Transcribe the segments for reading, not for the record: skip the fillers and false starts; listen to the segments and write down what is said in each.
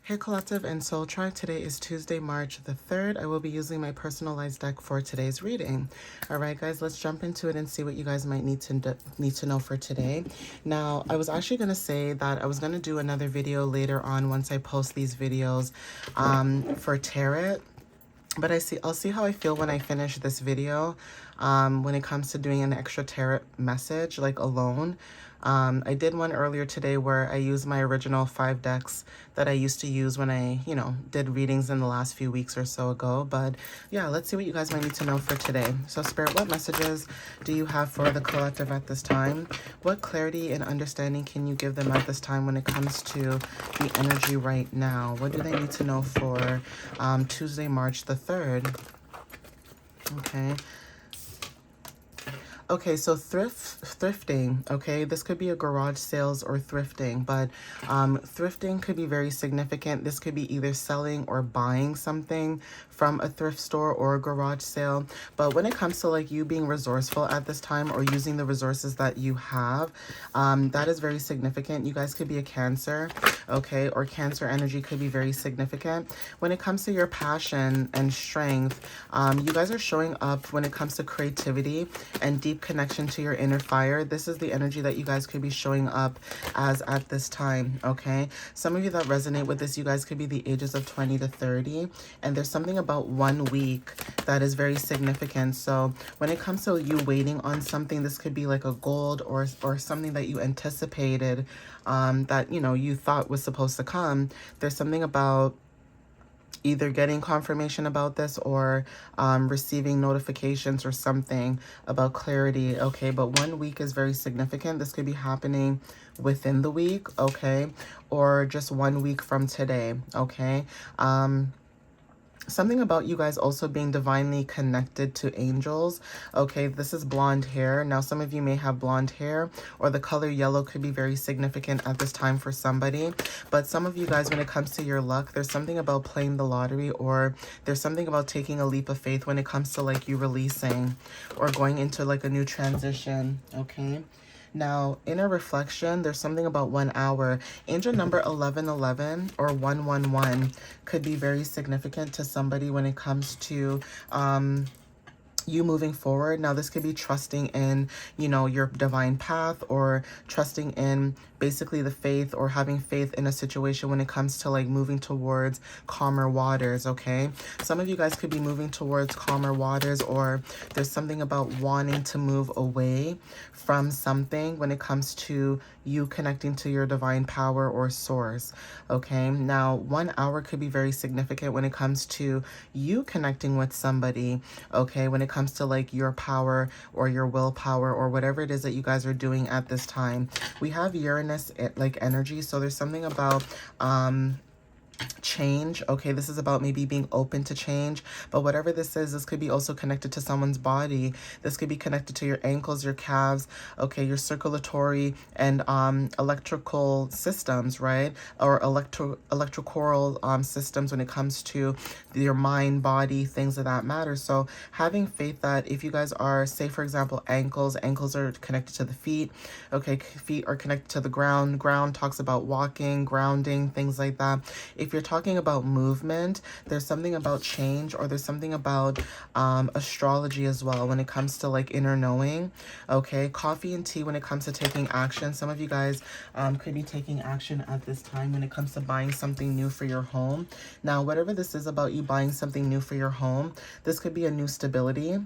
Hey Collective and Soul Tribe, today is Tuesday, March the 3rd. I will be using my personalized deck for today's reading. Alright guys, let's jump into it and see what you guys might need to know for today. Now, I was actually going to say that I was going to do another video later on once I post these videos for tarot. But I'll see how I feel when I finish this video when it comes to doing an extra tarot message, like alone. I did one earlier today where I used my original 5 decks that I used to use when I, did readings in the last few weeks or so ago. But yeah, let's see what you guys might need to know for today. So Spirit, what messages do you have for the collective at this time? What clarity and understanding can you give them at this time when it comes to the energy right now? What do they need to know for Tuesday, March the 3rd? Okay. Okay, so thrifting, okay? This could be a garage sales or thrifting, but thrifting could be very significant. This could be either selling or buying something from a thrift store or a garage sale. But when it comes to like you being resourceful at this time or using the resources that you have, that is very significant. You guys could be a Cancer, okay? Or Cancer energy could be very significant. When it comes to your passion and strength, you guys are showing up when it comes to creativity and deep connection to your inner fire. This is the energy that you guys could be showing up as at this time, okay? Some of you that resonate with this, you guys could be the ages of 20 to 30, and there's something about 1 week that is very significant. So when it comes to you waiting on something, this could be like a gold or something that you anticipated that, you thought was supposed to come. There's something about either getting confirmation about this or receiving notifications or something about clarity, okay? But 1 week is very significant. This could be happening within the week, okay? Or just 1 week from today, okay? Something about you guys also being divinely connected to angels. Okay, this is blonde hair. Now, some of you may have blonde hair, or the color yellow could be very significant at this time for somebody. But some of you guys, when it comes to your luck, there's something about playing the lottery, or there's something about taking a leap of faith when it comes to like you releasing or going into like a new transition, okay? Now, inner reflection, there's something about 1 hour. Angel number 1111 or 111 could be very significant to somebody when it comes to you moving forward. Now, this could be trusting in, your divine path, or trusting in basically the faith, or having faith in a situation when it comes to like moving towards calmer waters, okay? Some of you guys could be moving towards calmer waters, or there's something about wanting to move away from something when it comes to you connecting to your divine power or source, okay? Now, 1 hour could be very significant when it comes to you connecting with somebody, okay? When it comes to like your power or your willpower or whatever it is that you guys are doing at this time. We have Uranus like energy, so there's something about change, okay? This is about maybe being open to change, but whatever this is, this could be also connected to someone's body. This could be connected to your ankles, your calves, okay, your circulatory and electrical systems, right? Or electrochoral systems when it comes to your mind, body, things of that matter. So having faith that if you guys are, say for example, ankles are connected to the feet, okay? Feet are connected to the ground. Ground talks about walking, grounding, things like that. If you're talking about movement, there's something about change, or there's something about astrology as well when it comes to like inner knowing, okay? Coffee and tea when it comes to taking action. Some of you guys could be taking action at this time when it comes to buying something new for your home. Now, whatever this is about you buying something new for your home, this could be a new stability,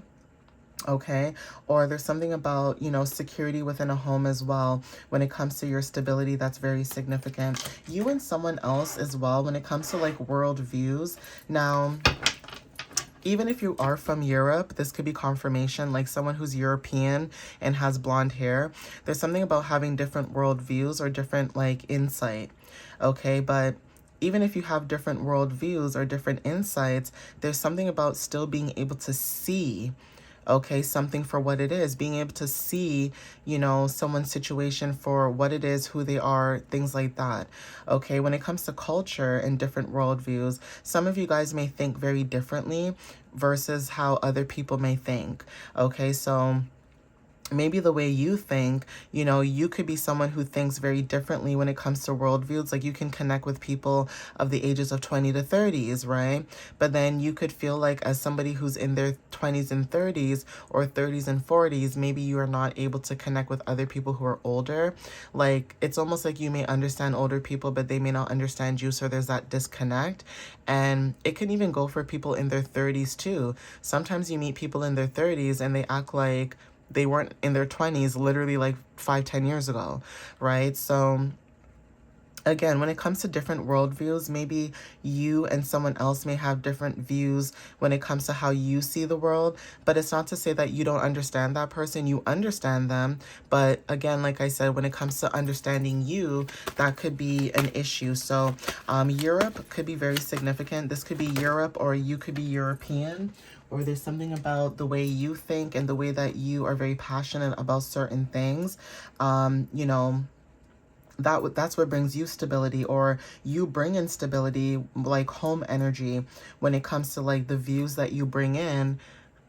okay? Or there's something about, security within a home as well. When it comes to your stability, that's very significant. You and someone else as well when it comes to like world views. Now, even if you are from Europe, this could be confirmation, like someone who's European and has blonde hair. There's something about having different world views or different like insight, okay? But even if you have different world views or different insights, there's something about still being able to see, okay, something for what it is, being able to see, someone's situation for what it is, who they are, things like that, okay? When it comes to culture and different worldviews, some of you guys may think very differently versus how other people may think, okay? So maybe the way you think, you know, you could be someone who thinks very differently when it comes to worldviews. Like, you can connect with people of the ages of 20 to 30s, right? But then you could feel like, as somebody who's in their 20s and 30s, or 30s and 40s, maybe you are not able to connect with other people who are older. Like, it's almost like you may understand older people, but they may not understand you. So there's that disconnect. And it can even go for people in their 30s too. Sometimes you meet people in their 30s and they act like they weren't in their 20s, literally like 5-10 years ago, right? So again, when it comes to different worldviews, maybe you and someone else may have different views when it comes to how you see the world, but it's not to say that you don't understand that person. You understand them, but again, like I said, when it comes to understanding you, that could be an issue. So Europe could be very significant. This could be Europe, or you could be European, or there's something about the way you think and the way that you are very passionate about certain things. You know, that's what brings you stability, or you bring in stability, like home energy, when it comes to like the views that you bring in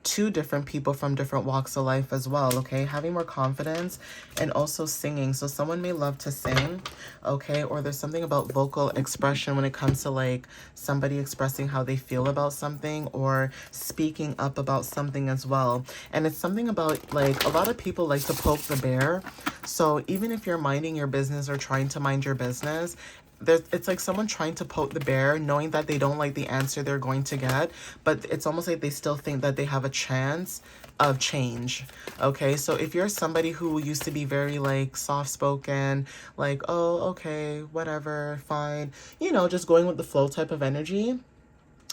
to different people from different walks of life as well. Okay, having more confidence, and also singing. So someone may love to sing, okay, or there's something about vocal expression when it comes to like somebody expressing how they feel about something, or speaking up about something as well. And it's something about, like, a lot of people like to poke the bear. So even if you're minding your business or trying to mind your business, it's like someone trying to poke the bear, knowing that they don't like the answer they're going to get, but it's almost like they still think that they have a chance of change. Okay, so if you're somebody who used to be very like soft spoken, like, oh, okay, whatever, fine, you know, just going with the flow type of energy,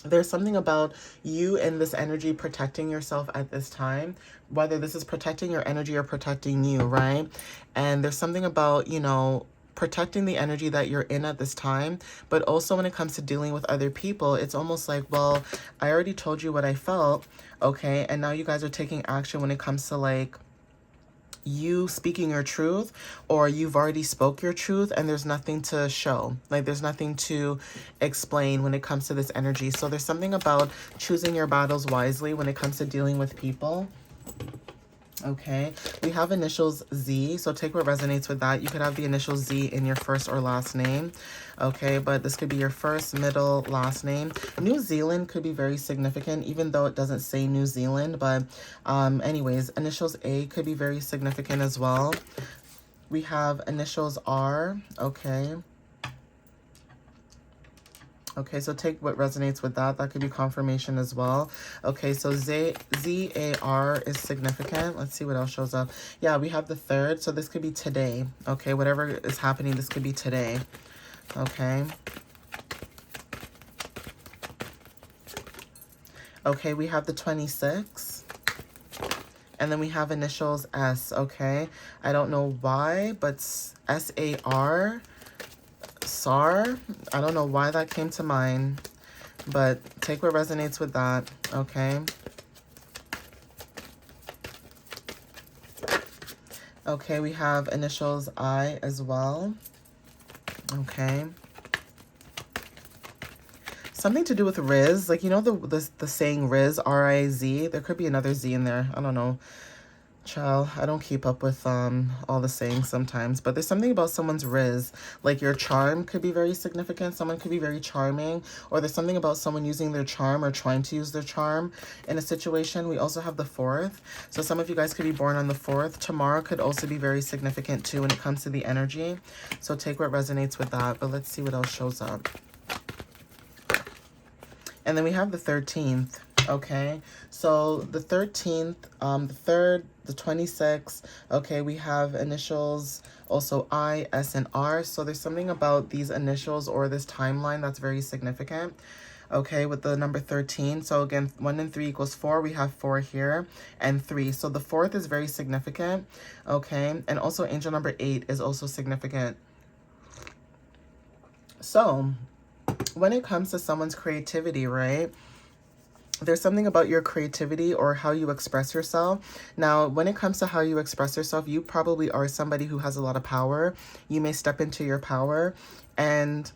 there's something about you and this energy protecting yourself at this time, whether this is protecting your energy or protecting you, right? And there's something about, you know, protecting the energy that you're in at this time. But also when it comes to dealing with other people, it's almost like, well, I already told you what I felt, okay? And now you guys are taking action when it comes to like you speaking your truth, or you've already spoke your truth and there's nothing to show, like there's nothing to explain when it comes to this energy. So there's something about choosing your battles wisely when it comes to dealing with people. Okay, we have initials Z, so take what resonates with that. You could have the initial Z in your first or last name, okay, but this could be your first, middle, last name. New Zealand could be very significant, even though it doesn't say New Zealand, but anyways, initials A could be very significant as well. We have initials R, okay. Okay, so take what resonates with that. That could be confirmation as well. Okay, so Z-A-R is significant. Let's see what else shows up. Yeah, we have the 3rd, so this could be today. Okay, whatever is happening, this could be today. Okay. Okay, we have the 26. And then we have initials S, okay? I don't know why, but S-A-R, SAR, I don't know why that came to mind, but take what resonates with that, okay? Okay, we have initials I as well, okay? Something to do with Riz, like, you know the saying Riz, R-I-Z? There could be another Z in there, I don't know. Child, I don't keep up with all the sayings sometimes, but there's something about someone's riz, like your charm could be very significant. Someone could be very charming, or there's something about someone using their charm or trying to use their charm in a situation. We also have the 4th, so some of you guys could be born on the 4th. Tomorrow could also be very significant too when it comes to the energy, so take what resonates with that. But let's see what else shows up. And then we have the 13th. Okay, so the 13th, the 3rd, the 26th, okay, we have initials, also I, S, and R. So there's something about these initials or this timeline that's very significant, okay, with the number 13. So again, 1 and 3 equals 4. We have 4 here and 3. So the 4th is very significant, okay, and also angel number 8 is also significant. So when it comes to someone's creativity, right, there's something about your creativity or how you express yourself. Now, when it comes to how you express yourself, you probably are somebody who has a lot of power. You may step into your power, and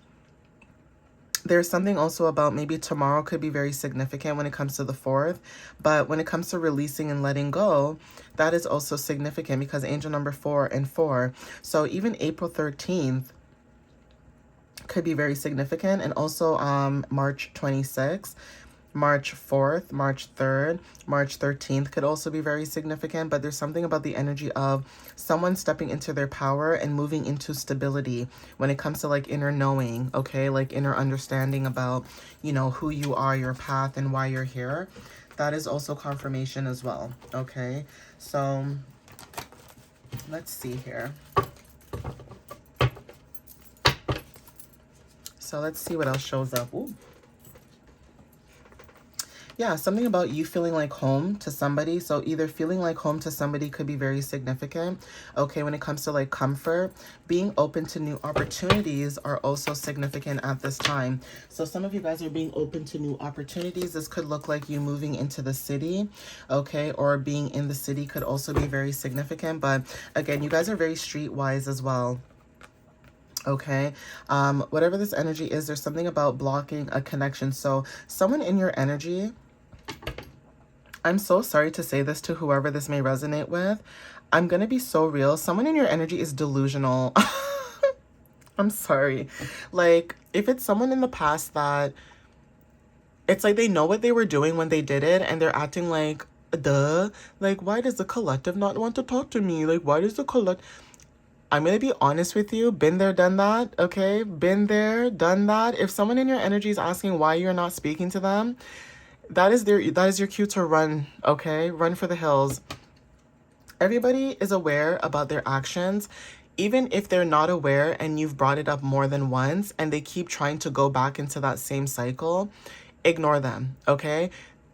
There's something also about maybe tomorrow could be very significant when it comes to the 4th, but when it comes to releasing and letting go, that is also significant because angel number 4 and 4. So even April 13th could be very significant, and also March 26th. March 4th, March 3rd, March 13th could also be very significant, but there's something about the energy of someone stepping into their power and moving into stability when it comes to like inner knowing, okay? Like inner understanding about, you know, who you are, your path, and why you're here. That is also confirmation as well, okay? So let's see here. So let's see what else shows up. Ooh. Yeah, something about you feeling like home to somebody. So either feeling like home to somebody could be very significant. Okay, when it comes to like comfort, being open to new opportunities are also significant at this time. So some of you guys are being open to new opportunities. This could look like you moving into the city, okay, or being in the city could also be very significant. But again, you guys are very streetwise as well. Okay, whatever this energy is, there's something about blocking a connection. So someone in your energy, I'm so sorry to say this to whoever this may resonate with. I'm going to be so real. Someone in your energy is delusional. I'm sorry. Like, if it's someone in the past that it's like they know what they were doing when they did it and they're acting like, duh. Like, why does the collective not want to talk to me? Like, why does the collective... I'm going to be honest with you. Been there, done that. Okay? Been there, done that. If someone in your energy is asking why you're not speaking to them, that is your cue to run, okay? Run for the hills. Everybody is aware about their actions. Even if they're not aware and you've brought it up more than once and they keep trying to go back into that same cycle, ignore them, okay?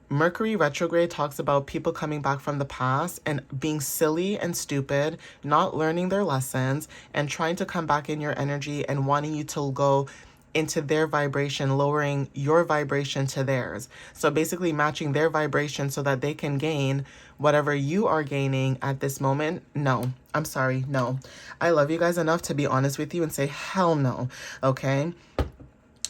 Mercury retrograde talks about people coming back from the past and being silly and stupid, not learning their lessons, and trying to come back in your energy and wanting you to go into their vibration, lowering your vibration to theirs. So basically matching their vibration so that they can gain whatever you are gaining at this moment. No, I'm sorry, no. I love you guys enough to be honest with you and say, hell no, okay?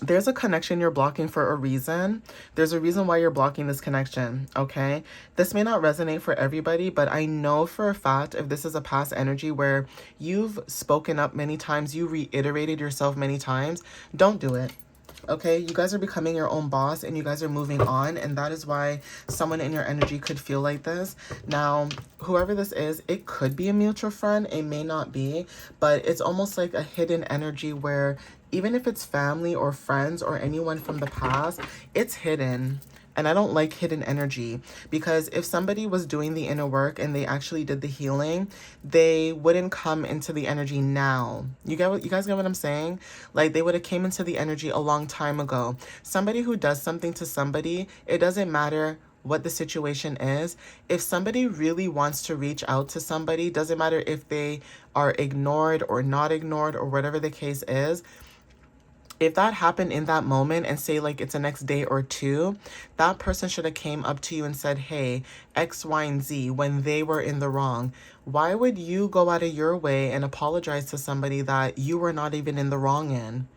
There's a connection you're blocking for a reason. There's a reason why you're blocking this connection, okay? This may not resonate for everybody, but I know for a fact if this is a past energy where you've spoken up many times, you reiterated yourself many times, don't do it. Okay, you guys are becoming your own boss and you guys are moving on, and that is why someone in your energy could feel like this. Now, whoever this is, it could be a mutual friend, it may not be, but it's almost like a hidden energy where even if it's family or friends or anyone from the past, it's hidden. And I don't like hidden energy, because if somebody was doing the inner work and they actually did the healing, they wouldn't come into the energy now. You guys get what I'm saying? Like, they would have came into the energy a long time ago. Somebody who does something to somebody, it doesn't matter what the situation is. If somebody really wants to reach out to somebody, doesn't matter if they are ignored or not ignored or whatever the case is, if that happened in that moment and say like it's the next day or two, that person should have came up to you and said, hey, X, Y, and Z when they were in the wrong. Why would you go out of your way and apologize to somebody that you were not even in the wrong in?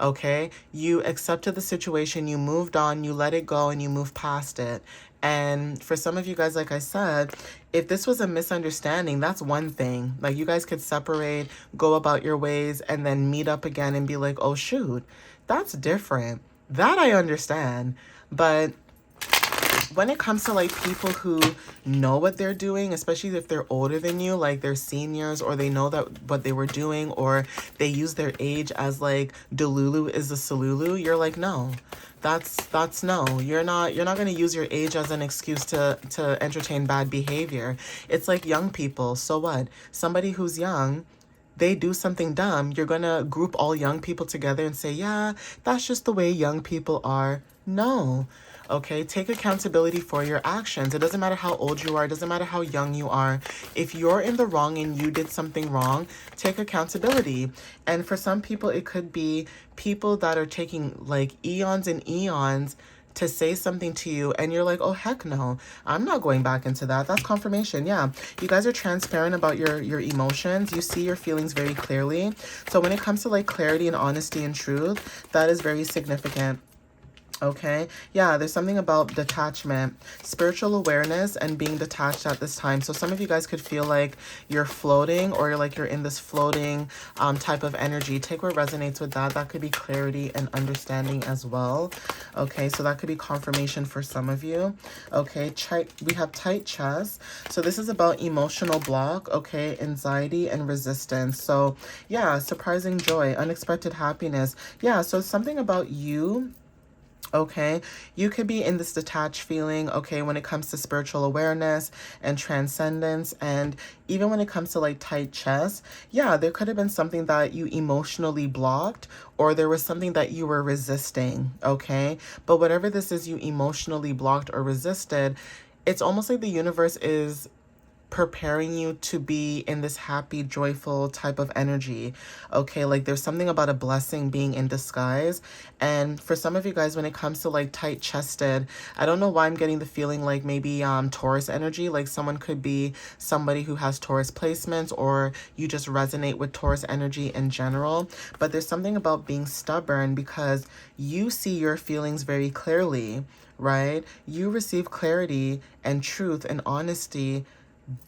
Okay, you accepted the situation, you moved on, you let it go, and you moved past it. And for some of you guys, like I said, if this was a misunderstanding, that's one thing. Like, you guys could separate, go about your ways, and then meet up again and be like, oh, shoot, that's different. That I understand. But when it comes to like people who know what they're doing, especially if they're older than you, like they're seniors, or they know that what they were doing, or they use their age as like Delulu is the Salulu, you're like, no, that's no. You're not going to use your age as an excuse to entertain bad behavior. It's like young people. So what? Somebody who's young, they do something dumb, you're going to group all young people together and say, yeah, that's just the way young people are. No. Okay, take accountability for your actions. It doesn't matter how old you are. It doesn't matter how young you are. If you're in the wrong and you did something wrong, take accountability. And for some people, it could be people that are taking like eons and eons to say something to you and you're like, oh heck no, I'm not going back into that. That's confirmation. Yeah, you guys are transparent about your emotions. You see your feelings very clearly. So when it comes to like clarity and honesty and truth, that is very significant. Okay, yeah, there's something about detachment, spiritual awareness, and being detached at this time. So some of you guys could feel like you're floating, or like you're in this floating type of energy. Take what resonates with that. That could be clarity and understanding as well. Okay, so that could be confirmation for some of you. Okay, we have tight chest. So this is about emotional block, okay, anxiety and resistance. So yeah, surprising joy, unexpected happiness. Yeah, so something about you. Okay, you could be in this detached feeling, okay, when it comes to spiritual awareness and transcendence, and even when it comes to like tight chest, yeah, there could have been something that you emotionally blocked, or there was something that you were resisting, okay? But whatever this is you emotionally blocked or resisted, it's almost like the universe is preparing you to be in this happy, joyful type of energy. Okay, like there's something about a blessing being in disguise. And for some of you guys, when it comes to like tight chested, I don't know why I'm getting the feeling like maybe Taurus energy, like someone could be somebody who has Taurus placements, or you just resonate with Taurus energy in general. But there's something about being stubborn because you see your feelings very clearly, right? You receive clarity and truth and honesty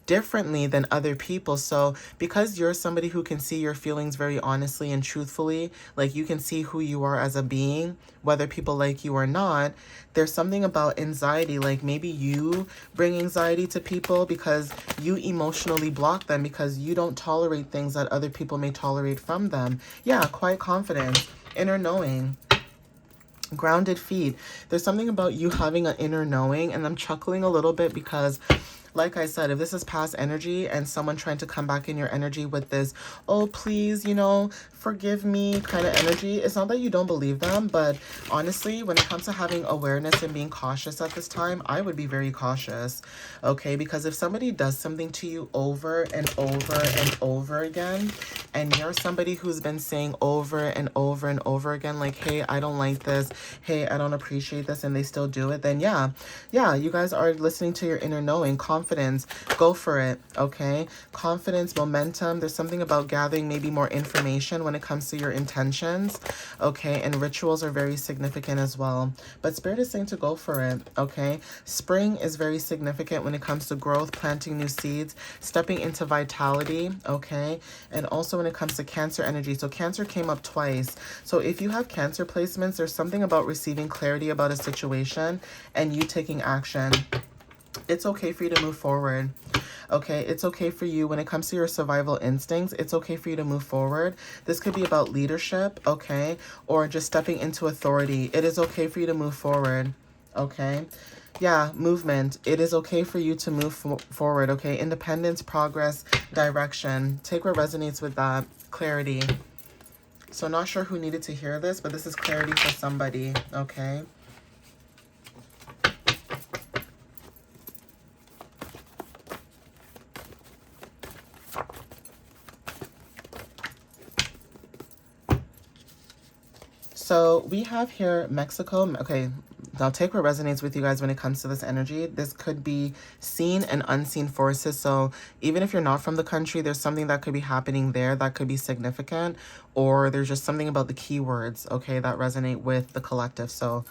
differently than other people. So because you're somebody who can see your feelings very honestly and truthfully, like you can see who you are as a being, whether people like you or not, there's something about anxiety. Like maybe you bring anxiety to people because you emotionally block them because you don't tolerate things that other people may tolerate from them. Yeah, quiet confidence, inner knowing. Grounded feet. There's something about you having an inner knowing, and I'm chuckling a little bit because like I said, if this is past energy and someone trying to come back in your energy with this, oh, please, forgive me kind of energy, it's not that you don't believe them, but honestly, when it comes to having awareness and being cautious at this time, I would be very cautious, okay? Because if somebody does something to you over and over and over again, and you're somebody who's been saying over and over and over again, like, hey, I don't like this, hey, I don't appreciate this, and they still do it, then yeah, you guys are listening to your inner knowing. Confidence, go for it, okay? Confidence, momentum. There's something about gathering maybe more information when it comes to your intentions, okay? And rituals are very significant as well. But Spirit is saying to go for it, okay? Spring is very significant when it comes to growth, planting new seeds, stepping into vitality, okay? And also when it comes to Cancer energy. So Cancer came up twice. So if you have Cancer placements, there's something about receiving clarity about a situation and you taking action. It's okay for you to move forward. Okay, it's okay for you when it comes to your survival instincts. It's okay for you to move forward. This could be about leadership, okay, or just stepping into authority. It is okay for you to move forward, okay? Yeah, movement. It is okay for you to move forward, okay? Independence, progress, direction. Take what resonates with that. Clarity. So not sure who needed to hear this, but this is clarity for somebody, okay? So we have here Mexico. Okay, now take what resonates with you guys when it comes to this energy. This could be seen and unseen forces. So even if you're not from the country, there's something that could be happening there that could be significant, or there's just something about the keywords, okay, that resonate with the collective. So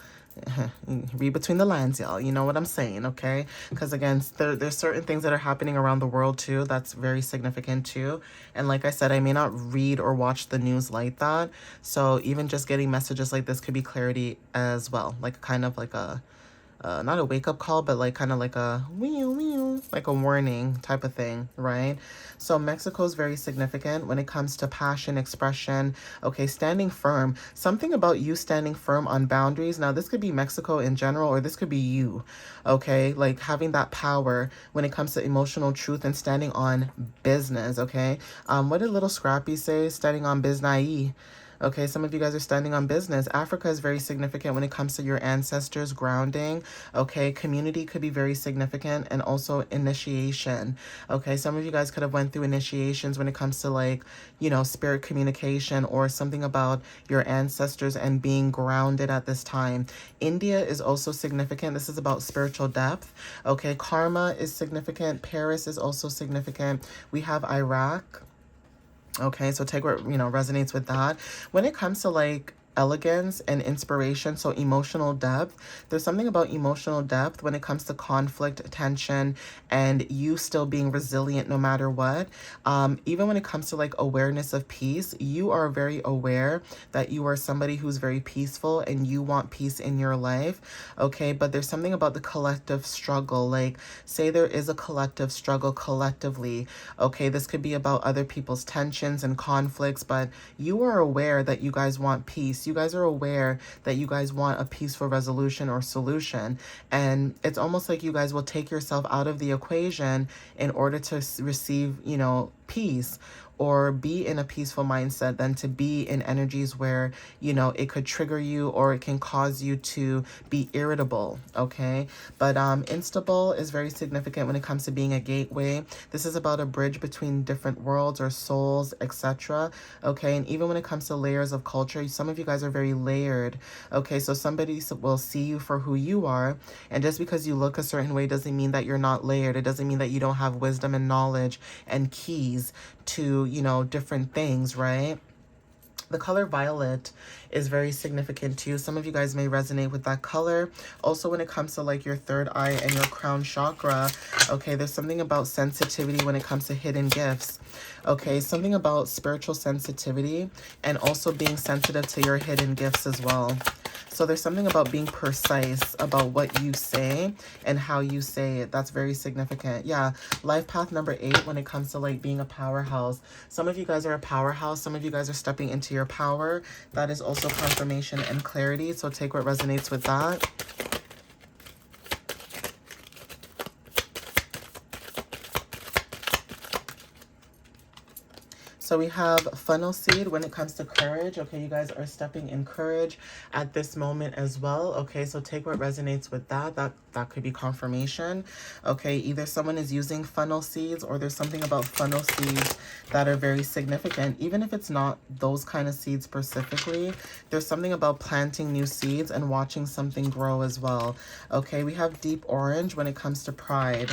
read between the lines, y'all. You know what I'm saying, okay? Because again, there's certain things that are happening around the world too that's very significant too. And like I said, I may not read or watch the news like that. So even just getting messages like this could be clarity as well. Like kind of like a not a wake-up call, but like kind of like a like a warning type of thing, right? So Mexico is very significant when it comes to passion, expression, okay, standing firm. Something about you standing firm on boundaries. Now, this could be Mexico in general, or this could be you, okay? Like having that power when it comes to emotional truth and standing on business, okay? What did Little Scrappy say? Standing on business. Okay, some of you guys are standing on business. Africa is very significant when it comes to your ancestors, grounding. Okay, community could be very significant, and also initiation. Okay, some of you guys could have went through initiations when it comes to like, you know, spirit communication or something about your ancestors and being grounded at this time. India is also significant. This is about spiritual depth. Okay, karma is significant. Paris is also significant. We have Iraq. Okay, so take what, you know, resonates with that. When it comes to like elegance and inspiration, so emotional depth, there's something about emotional depth when it comes to conflict, tension, and you still being resilient no matter what. Even when it comes to like awareness of peace, you are very aware that you are somebody who's very peaceful and you want peace in your life. Okay, but there's something about the collective struggle. Like, say there is a collective struggle collectively. Okay, this could be about other people's tensions and conflicts, but you are aware that you guys want peace. You guys are aware that you guys want a peaceful resolution or solution. And it's almost like you guys will take yourself out of the equation in order to receive, you know, peace, or be in a peaceful mindset, than to be in energies where, you know, it could trigger you or it can cause you to be irritable. Okay, but instable is very significant when it comes to being a gateway. This is about a bridge between different worlds or souls, etc. Okay, and even when it comes to layers of culture, some of you guys are very layered. Okay, so somebody will see you for who you are, and just because you look a certain way doesn't mean that you're not layered. It doesn't mean that you don't have wisdom and knowledge and keys to, you know, different things, right? The color violet is very significant too. Some of you guys may resonate with that color. Also, when it comes to like your third eye and your crown chakra, okay, there's something about sensitivity when it comes to hidden gifts. Okay, something about spiritual sensitivity and also being sensitive to your hidden gifts as well. So there's something about being precise about what you say and how you say it. That's very significant. Yeah, life path number 8 when it comes to like being a powerhouse. Some of you guys are a powerhouse. Some of you guys are stepping into your power. That is also confirmation and clarity. So take what resonates with that. So we have funnel seed when it comes to courage. Okay, you guys are stepping in courage at this moment as well. Okay, so take what resonates with that. That could be confirmation. Okay, either someone is using funnel seeds or there's something about funnel seeds that are very significant. Even if it's not those kind of seeds specifically, there's something about planting new seeds and watching something grow as well. Okay, we have deep orange when it comes to pride.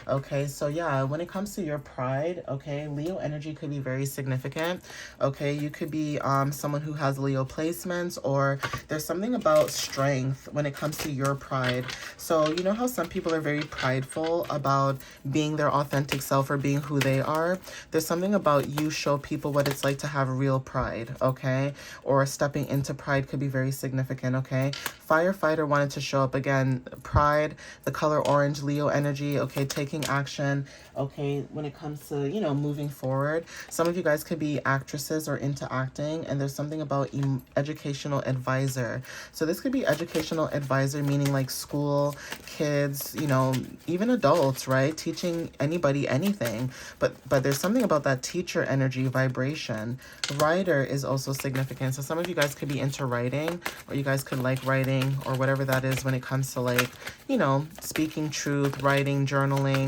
Okay, so yeah, when it comes to your pride, okay, Leo energy could be very significant. Okay, you could be someone who has Leo placements, or there's something about strength when it comes to your pride. So you know how some people are very prideful about being their authentic self or being who they are? There's something about you show people what it's like to have real pride, okay? Or stepping into pride could be very significant, okay? Firefighter wanted to show up again. Pride, the color orange, Leo energy, okay, taking action, okay, when it comes to, you know, moving forward. Some of you guys could be actresses or into acting, and there's something about educational advisor. So this could be educational advisor, meaning like school, kids, you know, even adults, right? Teaching anybody anything. But there's something about that teacher energy vibration. Writer is also significant. So some of you guys could be into writing, or you guys could like writing or whatever that is when it comes to like, you know, speaking truth, writing, journaling,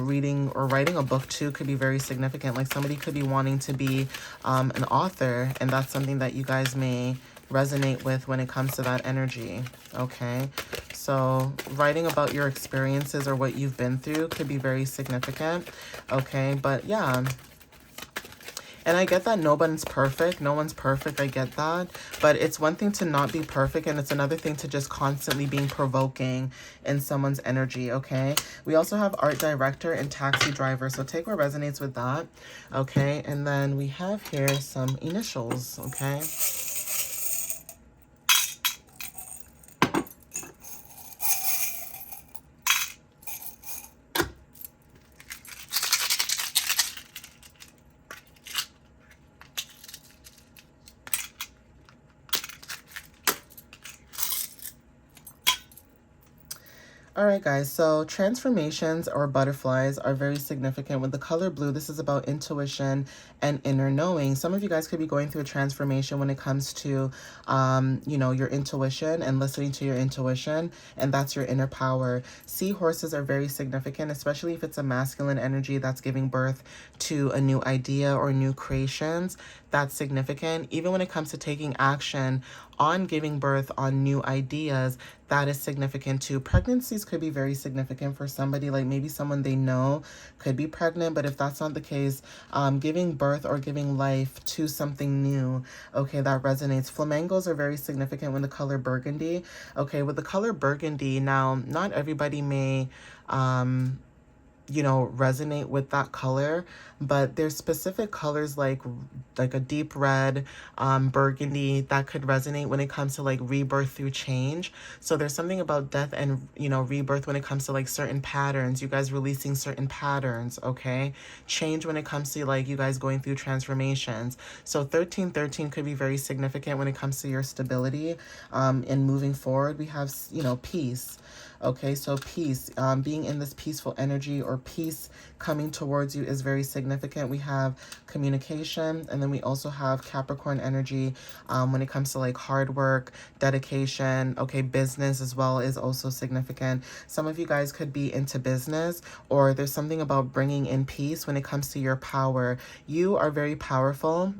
reading or writing a book too could be very significant. Like somebody could be wanting to be an author, and that's something that you guys may resonate with when it comes to that energy. Okay, so writing about your experiences or what you've been through could be very significant. Okay, but yeah, and I get that no one's perfect. No one's perfect. I get that. But it's one thing to not be perfect, and it's another thing to just constantly being provoking in someone's energy, okay? We also have art director and taxi driver. So take what resonates with that, okay? And then we have here some initials, okay? All right, guys, so transformations or butterflies are very significant. With the color blue, this is about intuition and inner knowing. Some of you guys could be going through a transformation when it comes to, your intuition and listening to your intuition, and that's your inner power. Seahorses are very significant, especially if it's a masculine energy that's giving birth to a new idea or new creations. That's significant. Even when it comes to taking action on giving birth on new ideas, that is significant too. Pregnancies could be very significant for somebody, like maybe someone they know could be pregnant, but if that's not the case, giving birth or giving life to something new, okay, that resonates. Flamingos are very significant with the color burgundy. Okay, with the color burgundy, now, not everybody may, resonate with that color, but there's specific colors like a deep red, burgundy, that could resonate when it comes to like rebirth through change. So there's something about death and rebirth when it comes to like certain patterns, you guys releasing certain patterns, okay? Change when it comes to like you guys going through transformations. So 1313 could be very significant when it comes to your stability, and moving forward. We have peace. Okay, so peace, being in this peaceful energy or peace coming towards you is very significant. We have communication, and then we also have Capricorn energy when it comes to like hard work, dedication. Okay, business as well is also significant. Some of you guys could be into business, or there's something about bringing in peace when it comes to your power. You are very powerful.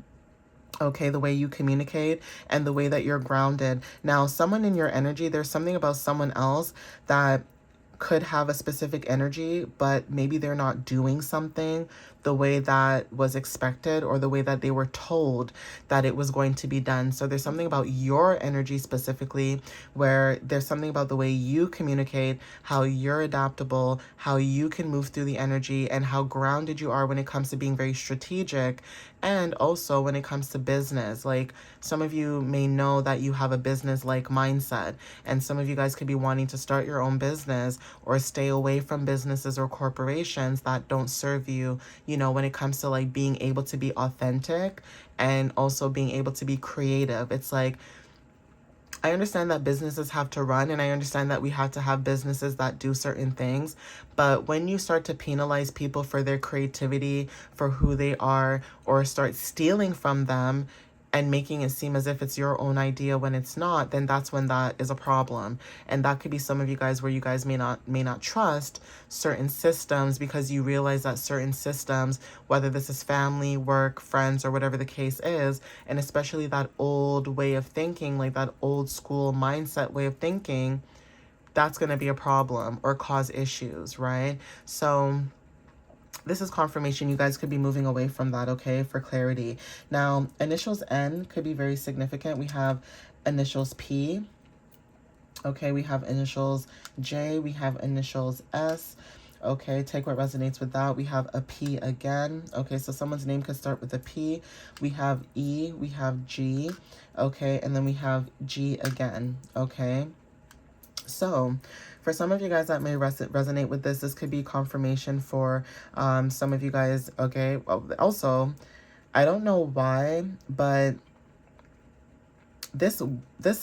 Okay, the way you communicate and the way that you're grounded. Now, someone in your energy, there's something about someone else that could have a specific energy, but maybe they're not doing something the way that was expected or the way that they were told that it was going to be done. So there's something about your energy specifically where there's something about the way you communicate, how you're adaptable, how you can move through the energy, and how grounded you are when it comes to being very strategic. And also when it comes to business, like some of you may know that you have a business like mindset, and some of you guys could be wanting to start your own business or stay away from businesses or corporations that don't serve you, when it comes to like being able to be authentic and also being able to be creative. It's like, I understand that businesses have to run, and I understand that we have to have businesses that do certain things. But when you start to penalize people for their creativity, for who they are, or start stealing from them and making it seem as if it's your own idea when it's not, then that's when that is a problem. And that could be some of you guys where you guys may not trust certain systems because you realize that certain systems, whether this is family, work, friends, or whatever the case is, and especially that old way of thinking, like that old school mindset way of thinking, that's going to be a problem or cause issues, right? So this is confirmation you guys could be moving away from that, okay, for clarity. Now, initials N could be very significant. We have initials P. Okay, we have initials J. We have initials S. Okay, take what resonates with that. We have a P again. Okay, so someone's name could start with a P. We have E. We have G. Okay, and then we have G again. Okay. So for some of you guys that may resonate with this could be confirmation for some of you guys. Okay. Well, also, I don't know why, but this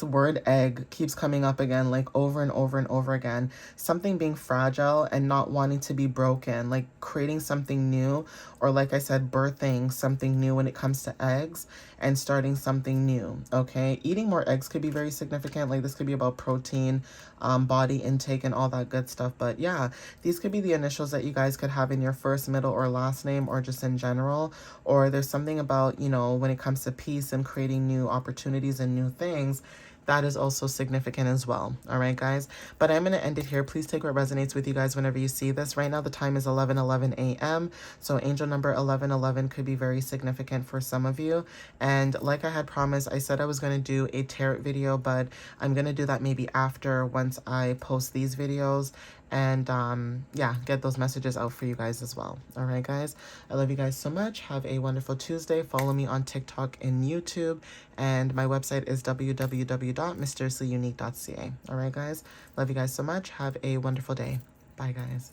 word egg keeps coming up again, like over and over and over again. Something being fragile and not wanting to be broken, like creating something new, or like I said, birthing something new when it comes to eggs and starting something new. Okay, eating more eggs could be very significant. Like this could be about protein, body intake, and all that good stuff. But yeah, these could be the initials that you guys could have in your first, middle, or last name, or just in general. Or there's something about, when it comes to peace and creating new opportunities and new things, that is also significant as well. All right, guys. But I'm going to end it here. Please take what resonates with you guys whenever you see this. Right now, the time is 11:11 a.m. So angel number 1111 could be very significant for some of you. And like I had promised, I said I was going to do a tarot video, but I'm going to do that maybe after, once I post these videos. And yeah, get those messages out for you guys as well. All right, guys. I love you guys so much. Have a wonderful Tuesday. Follow me on TikTok and YouTube. And my website is www.mysteriouslyunique.ca. All right, guys. Love you guys so much. Have a wonderful day. Bye, guys.